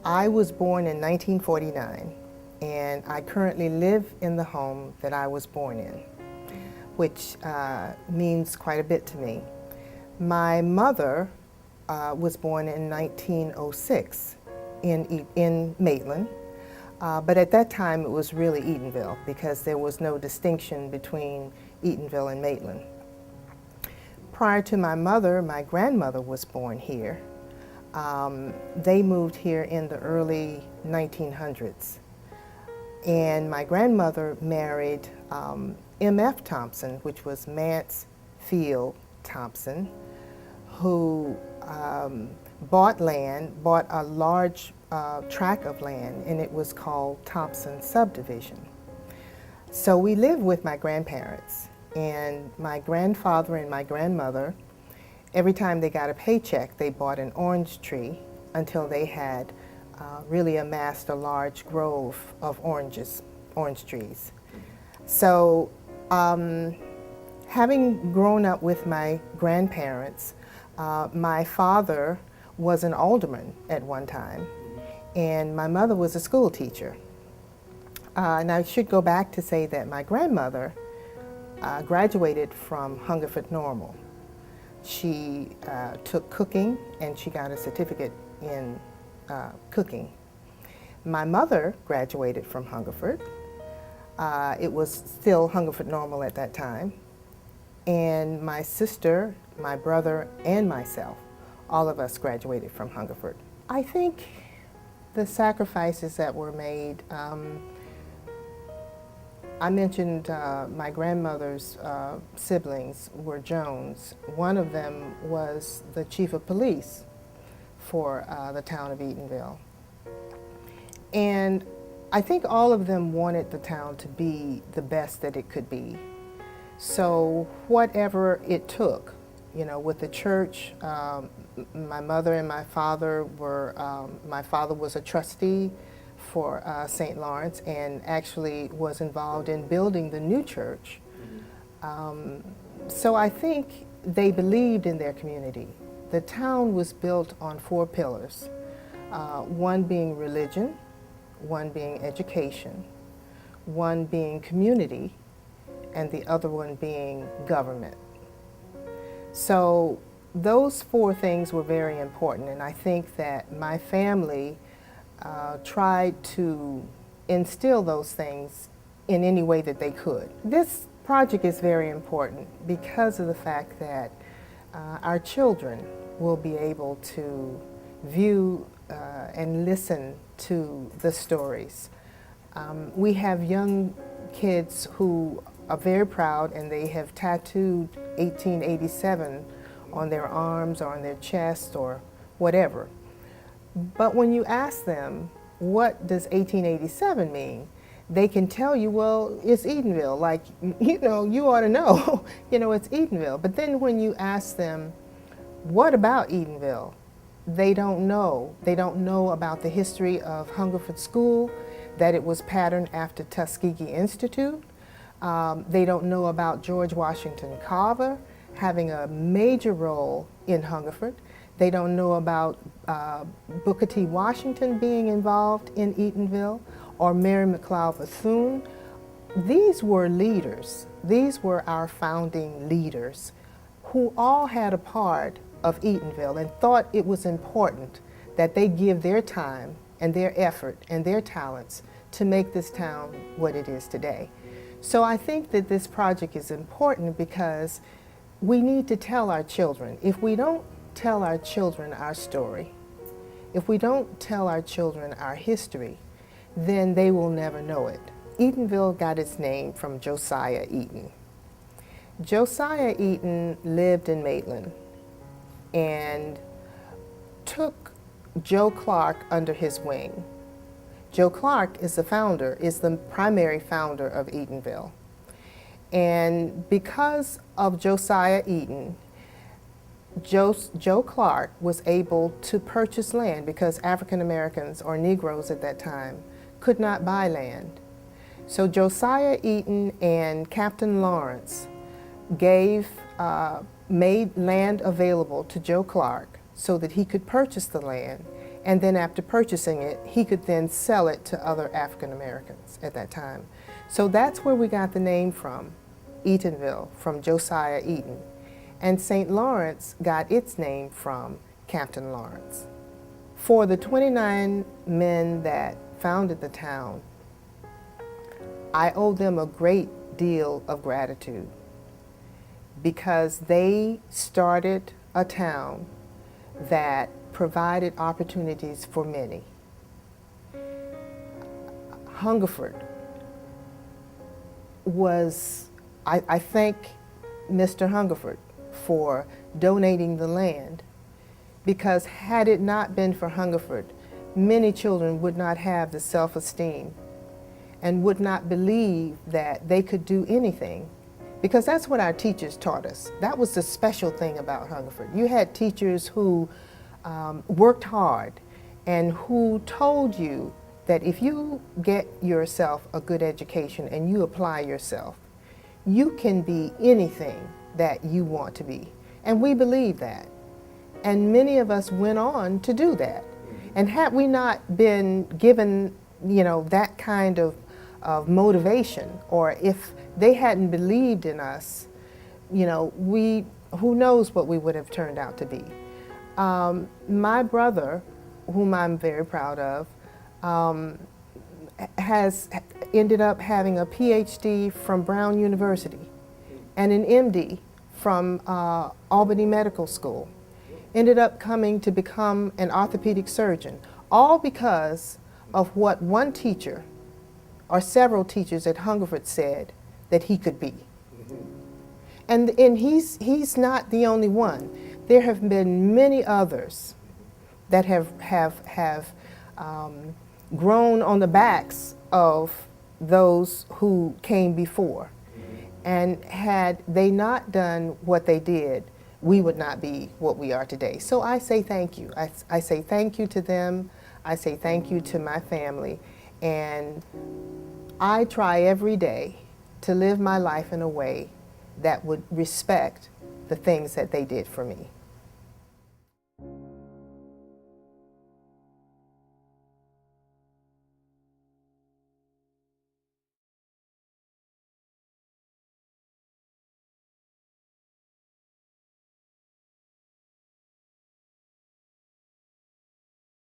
I was born in 1949, and I currently live in the home that I was born in, which means quite a bit to me. My mother was born in 1906 in Maitland, but at that time it was really Eatonville because there was no distinction between Eatonville and Maitland. Prior to my mother, my grandmother was born here. They moved here in the early 1900s. And my grandmother married M.F. Thompson, which was Mansfield Thompson, who bought a large tract of land, and it was called Thompson Subdivision. So we lived with my grandparents, and my grandfather and my grandmother, every time they got a paycheck, they bought an orange tree until they had really amassed a large grove of orange trees. So having grown up with my grandparents, my father was an alderman at one time, and my mother was a school teacher. And I should go back to say that my grandmother graduated from Hungerford Normal. She took cooking, and she got a certificate in cooking. My mother graduated from Hungerford. It was still Hungerford Normal at that time. And my sister, my brother, and myself, all of us graduated from Hungerford. I think the sacrifices that were made, I mentioned my grandmother's siblings were Jones. One of them was the chief of police for the town of Eatonville. And I think all of them wanted the town to be the best that it could be. So whatever it took, you know, with the church, my mother and my father were, my father was a trustee for St. Lawrence and actually was involved in building the new church. So I think they believed in their community. The town was built on 4 pillars, one being religion, one being education, one being community, and the other one being government. So those 4 things were very important, and I think that my family tried to instill those things in any way that they could. This project is very important because of the fact that our children will be able to view and listen to the stories. We have young kids who are very proud, and they have tattooed 1887 on their arms or on their chest or whatever. But when you ask them, what does 1887 mean? They can tell you, well, it's Eatonville. Like, you know, you ought to know, you know, it's Eatonville. But then when you ask them, what about Eatonville? They don't know. They don't know about the history of Hungerford School, that it was patterned after Tuskegee Institute. They don't know about George Washington Carver having a major role in Hungerford. They don't know about Booker T. Washington being involved in Eatonville, or Mary McLeod Bethune. These were leaders. These were our founding leaders who all had a part of Eatonville and thought it was important that they give their time and their effort and their talents to make this town what it is today. So I think that this project is important because we need to tell our children. If we don't tell our children our story, if we don't tell our children our history, then they will never know it. Eatonville got its name from Josiah Eaton. Josiah Eaton lived in Maitland and took Joe Clark under his wing. Joe Clark is the primary founder of Eatonville. And because of Josiah Eaton, Joe Clark was able to purchase land because African Americans, or Negroes at that time, could not buy land. So Josiah Eaton and Captain Lawrence made land available to Joe Clark so that he could purchase the land And then after purchasing it, he could then sell it to other African Americans at that time. So that's where we got the name from, Eatonville, from Josiah Eaton. And St. Lawrence got its name from Captain Lawrence. For the 29 men that founded the town, I owe them a great deal of gratitude because they started a town that provided opportunities for many. Hungerford was, I thank Mr. Hungerford for donating the land, because had it not been for Hungerford, many children would not have the self-esteem and would not believe that they could do anything, because that's what our teachers taught us. That was the special thing about Hungerford. You had teachers who worked hard and who told you that if you get yourself a good education and you apply yourself, you can be anything that you want to be. And we believe that. And many of us went on to do that. And had we not been given, that kind of motivation, or if they hadn't believed in us, who knows what we would have turned out to be. My brother, whom I'm very proud of, has ended up having a PhD from Brown University and an MD from Albany Medical School. Ended up coming to become an orthopedic surgeon, all because of what one teacher or several teachers at Hungerford said that he could be. And he's not the only one. There have been many others that have grown on the backs of those who came before. And had they not done what they did, we would not be what we are today. So I say thank you. I say thank you to them. I say thank you to my family. And I try every day to live my life in a way that would respect the things that they did for me.